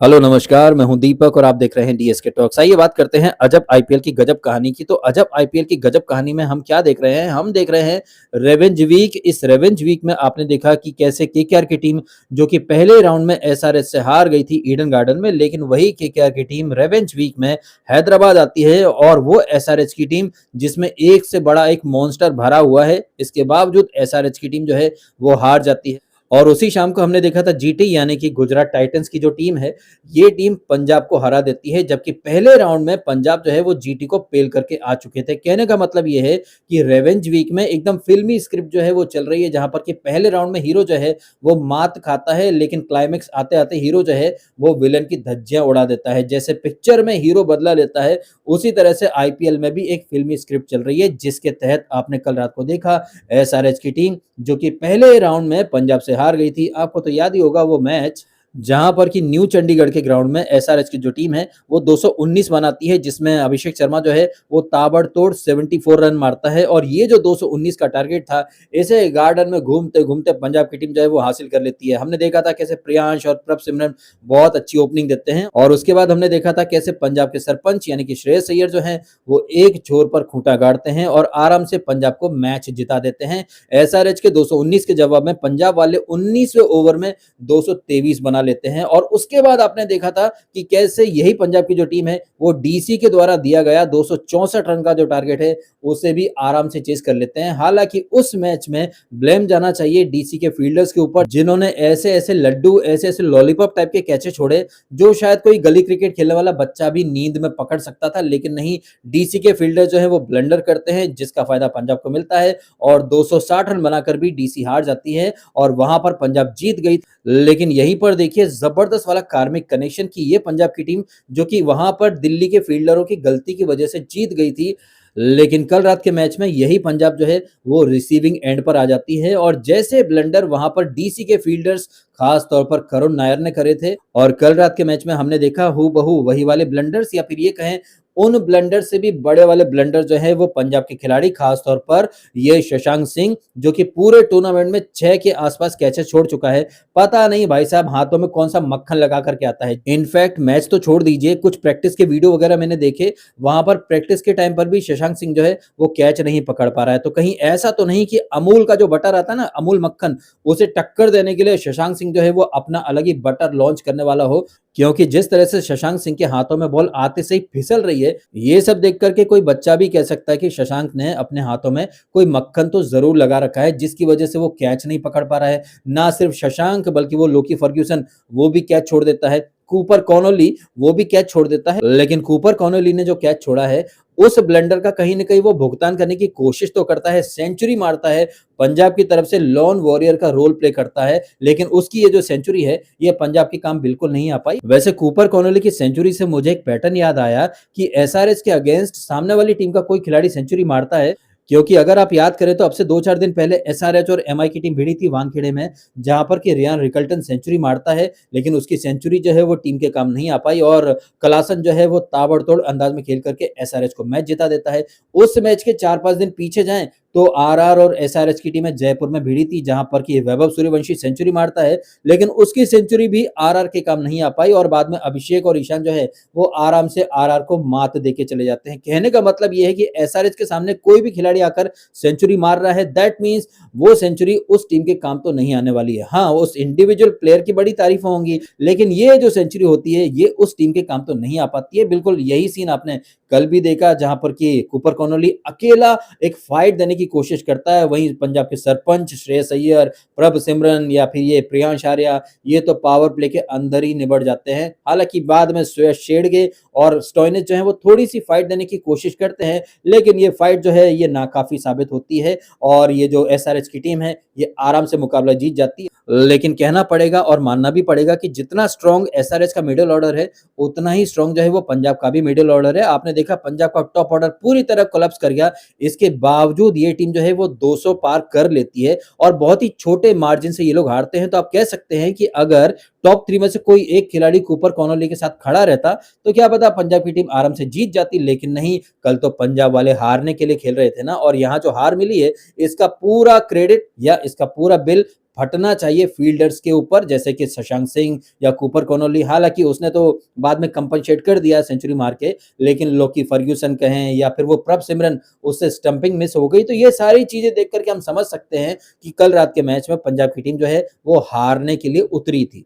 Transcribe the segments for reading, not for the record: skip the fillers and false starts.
Hello नमस्कार, मैं हूं दीपक और आप देख रहे हैं डीएसके टॉक्स। आइए बात करते हैं अजब आईपीएल की गजब कहानी की। तो अजब आईपीएल की गजब कहानी में हम क्या देख रहे हैं? हम देख रहे हैं रिवेंज वीक। इस रिवेंज वीक में आपने देखा कि कैसे केकेआर की टीम जो कि पहले राउंड में एसआरएच से हार गई थी ईडन गार्डन में, लेकिन वही केकेआर की टीम रिवेंज वीक में हैदराबाद आती है और वो एसआरएच की टीम जिसमें एक से बड़ा एक मॉन्स्टर भरा हुआ है, इसके बावजूद एसआरएच की टीम जो है वो हार जाती है। और उसी शाम को हमने देखा था जीटी यानी कि गुजरात टाइटंस की जो टीम है, ये टीम पंजाब को हरा देती है, जबकि पहले राउंड में पंजाब जो है वो जीटी को पेल करके आ चुके थे। कहने का मतलब ये है कि रिवेंज वीक में एकदम फिल्मी स्क्रिप्ट जो है वो चल रही है, जहां पर कि पहले राउंड में हीरो जो है वो मात खाता है, लेकिन क्लाइमेक्स आते आते हीरो जो है वो विलन की धज्जियां उड़ा देता है। जैसे पिक्चर में हीरो बदला लेता है, उसी तरह से आईपीएल में भी एक फिल्मी स्क्रिप्ट चल रही है, जिसके तहत आपने कल रात को देखा एसआरएच की टीम जो कि पहले राउंड में पंजाब से हार गई थी। आपको तो याद ही होगा वो मैच, जहां पर कि न्यू चंडीगढ़ के ग्राउंड में एसआरएच की जो टीम है वो 219 बनाती है, जिसमें अभिषेक शर्मा जो है वो ताबड़तोड़ 74 रन मारता है। और ये जो 219 का टारगेट था, इसे गार्डन में घूमते घूमते पंजाब की टीम जो है वो हासिल कर लेती है। हमने देखा था कैसे प्रियांश और प्रभ सिमरन बहुत अच्छी ओपनिंग देते हैं, और उसके बाद हमने देखा था कैसे पंजाब के सरपंच यानी कि श्रेयस अय्यर जो है वो एक छोर पर खूंटा गाड़ते हैं और आराम से पंजाब को मैच जिता देते हैं। एसआरएच के 219 के जवाब में पंजाब वाले 19वें ओवर में 223 बना लेते हैं। और उसके बाद आपने देखा था कि कैसे यही पंजाब की जो टीम है वो डीसी के द्वारा दिया गया 264 रन का जो टारगेट है उसे भी आराम से चेस कर लेते हैं। हालांकि उस मैच में ब्लेम जाना चाहिए डीसी के फील्डर्स के ऊपर, जिन्होंने ऐसे ऐसे लड्डू, ऐसे ऐसे लॉलीपॉप टाइप के कैचे छोड़े जो शायद कोई गली क्रिकेट खेलने वाला बच्चा भी नींद में पकड़ सकता था, लेकिन नहीं, डीसी के फील्डर जो है वो ब्लंडर करते हैं, जिसका फायदा पंजाब को मिलता है और 260 रन बनाकर भी डीसी हार जाती है और वहां पर पंजाब जीत गई। लेकिन यहीं पर देखिए जबरदस्त वाला कार्मिक कनेक्शन की ये पंजाब की टीम जो कि वहां पर दिल्ली के फील्डरों की गलती की वजह से जीत गई थी, लेकिन कल रात के मैच में यही पंजाब जो है वो रिसीविंग एंड पर आ जाती है। और जैसे ब्लंडर वहां पर डीसी के फील्डर्स खास तौर पर करुण नायर ने करे थे, और कल रात के मैच में हमने देखा हूबहू वही वाले ब्लंडर्स, या फिर ये कहें उन ब्लंडर से भी बड़े वाले ब्लंडर जो है वो पंजाब के खिलाड़ी, खास तौर पर ये शशांक सिंह जो कि पूरे टूर्नामेंट में 6 के आसपास कैचेस छोड़ चुका है। पता नहीं भाई साहब हाथों में कौन सा मक्खन लगा करके आता है। इनफैक्ट मैच तो छोड़ दीजिए, कुछ प्रैक्टिस के वीडियो वगैरह मैंने देखे, वहां पर प्रैक्टिस के टाइम पर भी शशांक सिंह जो है वो कैच नहीं पकड़ पा रहा है। तो कहीं ऐसा तो नहीं कि अमूल का जो बटर आता है ना, अमूल मक्खन, उसे टक्कर देने के लिए शशांक सिंह जो है वो अपना अलग ही बटर लॉन्च करने वाला हो? क्योंकि जिस तरह से शशांक सिंह के हाथों में बॉल आते से ही फिसल रही है, ये सब देख करके कोई बच्चा भी कह सकता है कि शशांक ने अपने हाथों में कोई मक्खन तो जरूर लगा रखा है, जिसकी वजह से वो कैच नहीं पकड़ पा रहा है। ना सिर्फ शशांक बल्कि वो लोकी फर्ग्यूसन, वो भी कैच छोड़ देता है। कूपर कॉनोली वो भी कैच छोड़ देता है, लेकिन कूपर कॉनोली ने जो कैच छोड़ा है उस ब्लंडर का कहीं ना कहीं वो भुगतान करने की कोशिश तो करता है, सेंचुरी मारता है, पंजाब की तरफ से लॉन वॉरियर का रोल प्ले करता है, लेकिन उसकी ये जो सेंचुरी है ये पंजाब की काम बिल्कुल नहीं आ पाई। वैसे कूपर कॉनोली की सेंचुरी से मुझे एक पैटर्न याद आया कि एसआरएच के अगेंस्ट सामने वाली टीम का कोई खिलाड़ी सेंचुरी मारता है, क्योंकि अगर आप याद करें तो अब से 2-4 दिन पहले एसआरएच और एमआई की टीम भिड़ी थी वानखेड़े में, जहां पर कि रियान रिकल्टन सेंचुरी मारता है, लेकिन उसकी सेंचुरी जो है वो टीम के काम नहीं आ पाई और कलासन जो है वो ताबड़तोड़ अंदाज में खेल करके एसआरएच को मैच जिता देता है। उस मैच के 4-5 दिन पीछे जाएं तो आरआर और एसआरएच की टीमें जयपुर में भिड़ी थी, जहां पर कि वैभव सूर्यवंशी सेंचुरी मारता है, लेकिन उसकी सेंचुरी भी आरआर के काम नहीं आ पाई और बाद में अभिषेक और ईशान जो है वो आराम से आरआर को मात देके चले जाते हैं। कहने का मतलब ये है कि एसआरएच के सामने कोई भी खिलाड़ी आकर सेंचुरी मार रहा है, दैट मींस वो सेंचुरी उस टीम के काम तो नहीं आने वाली है। हाँ, उस इंडिविजुअल प्लेयर की बड़ी तारीफ होंगी, लेकिन ये जो सेंचुरी होती है ये उस टीम के काम तो नहीं आ पाती है। बिल्कुल यही सीन आपने कल भी देखा, जहां पर कि कूपर कॉनोली अकेला एक फाइट देने की कोशिश करता है, वहीं पंजाब के सरपंच श्रेयस अय्यर, प्रभ सिमरन या फिर ये प्रियांश आर्या, ये तो पावर प्ले के अंदर ही निबट जाते हैं। हालांकि बाद में श्रेयस शेड़गे और स्टोइनिस जो है वो थोड़ी सी फाइट देने की कोशिश करते हैं, लेकिन ये फाइट जो है ये नाकाफी साबित होती है और ये जो एसआरएच की टीम है ये आराम से मुकाबला जीत जाती है। लेकिन कहना पड़ेगा और मानना भी पड़ेगा कि जितना स्ट्रॉन्ग एसआरएच का मिडिल ऑर्डर है, उतना ही स्ट्रॉन्ग जो है वो पंजाब का भी मिडिल ऑर्डर है। आपने देखा पंजाब का टॉप ऑर्डर पूरी तरह कोलैप्स कर गया, इसके बावजूद ये टीम जो है वो 200 पार कर लेती है और बहुत ही छोटे मार्जिन से ये लोग हारते हैं। तो आप कह सकते हैं कि अगर टॉप 3 में से कोई एक खिलाड़ी कूपर कॉनोली के साथ खड़ा रहता तो क्या पता पंजाब की टीम आराम से जीत जाती, लेकिन नहीं, कल तो पंजाब वाले हारने के लिए खेल रहे थे ना, और यहाँ जो हार मिली है इसका पूरा क्रेडिट या इसका पूरा बिल फटना चाहिए फील्डर्स के ऊपर, जैसे कि शशांक सिंह या कूपर कॉनोली। हालाँकि उसने तो बाद में कंपनसेट कर दिया सेंचुरी मार के, लेकिन लोकी फर्ग्यूसन कहें या फिर वो प्रभ सिमरन, उससे स्टंपिंग मिस हो गई। तो ये सारी चीज़ें देख कर के हम समझ सकते हैं कि कल रात के मैच में पंजाब की टीम जो है वो हारने के लिए उतरी थी।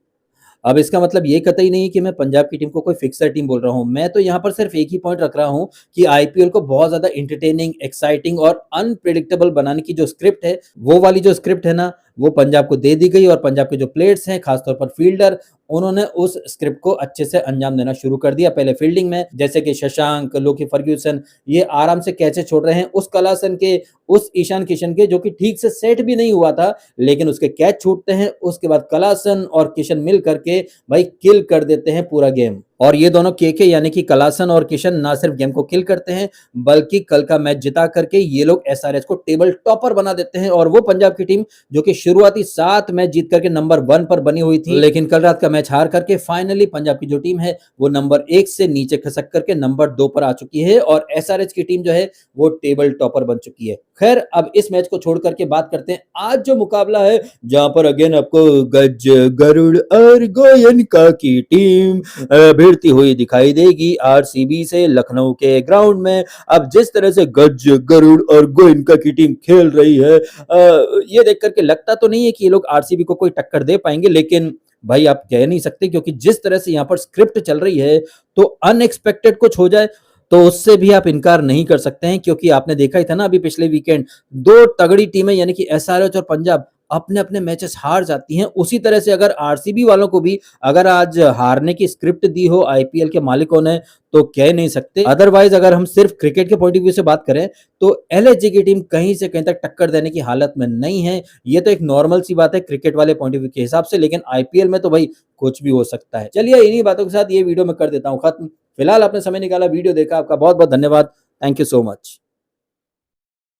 अब इसका मतलब ये कतई नहीं है कि मैं पंजाब की टीम को कोई फिक्सर टीम बोल रहा हूँ। मैं तो यहाँ पर सिर्फ एक ही पॉइंट रख रहा हूँ कि आईपीएल को बहुत ज़्यादा एंटरटेनिंग, एक्साइटिंग और अनप्रेडिक्टेबल बनाने की जो स्क्रिप्ट है, वो वाली जो स्क्रिप्ट है ना, वो पंजाब को दे दी गई और पंजाब के जो प्लेयर्स हैं, खासतौर पर फील्डर, उन्होंने उस स्क्रिप्ट को अच्छे से अंजाम देना शुरू कर दिया। पहले फील्डिंग में जैसे कि शशांक, लोकी फर्ग्यूसन, ये आराम से कैचे छोड़ रहे हैं उस कलासन के, उस ईशान किशन के, जो कि ठीक से सेट भी नहीं हुआ था, लेकिन उसके कैच छूटते हैं। उसके बाद कलासन और किशन मिल करके भाई किल कर देते हैं पूरा गेम। और ये दोनों केके यानी कि कलासन और किशन ना सिर्फ गेम को किल करते हैं, बल्कि कल का मैच जिता करके ये लोग एसआरएच को टेबल टॉपर बना देते हैं। और वो पंजाब की टीम जो कि शुरुआती 7 मैच जीत करके नंबर 1 पर बनी हुई थी, लेकिन कल रात का मैच हार करके फाइनली पंजाब की जो टीम है वो नंबर 1 से नीचे खसक करके नंबर 2 पर आ चुकी है और एसआरएच की टीम जो है वो टेबल टॉपर बन चुकी है। खैर, अब इस मैच को छोड़ करके बात करते हैं आज जो मुकाबला है, जहां पर अगेन आपको गज, गरुड़ और गोयनका की टीम भिड़ती हुई दिखाई देगी आरसीबी से लखनऊ के ग्राउंड में। अब जिस तरह से गज, गरुड़ और गोयनका की टीम खेल रही है, ये देख करके लगता तो नहीं है कि ये लोग आरसीबी को कोई टक्कर दे पाएंगे, लेकिन भाई आप कह नहीं सकते, क्योंकि जिस तरह से यहाँ पर स्क्रिप्ट चल रही है, तो अनएक्सपेक्टेड कुछ हो जाए तो उससे भी आप इनकार नहीं कर सकते हैं। क्योंकि आपने देखा ही था ना अभी पिछले वीकेंड, 2 तगड़ी टीमें यानी कि एसआरएच और पंजाब अपने-अपने मैचेस हार जाती हैं। उसी तरह से अगर आरसीबी वालों को भी अगर आज हारने की स्क्रिप्ट दी हो आईपीएल के मालिकों ने, तो कह नहीं सकते। अदरवाइज अगर हम सिर्फ क्रिकेट के पॉइंट ऑफ व्यू से बात करें, तो एलएसजी की टीम कहीं से कहीं तक टक्कर देने की हालत में नहीं है। ये तो एक नॉर्मल सी बात है क्रिकेट वाले पॉइंट ऑफ व्यू के हिसाब से, लेकिन आईपीएल में तो भाई कुछ भी हो सकता है। चलिए, इन्हीं बातों के साथ ये वीडियो मैं कर देता हूँ खत्म। फिलहाल आपने समय निकाला, वीडियो देखा, आपका बहुत बहुत धन्यवाद। Thank you so much.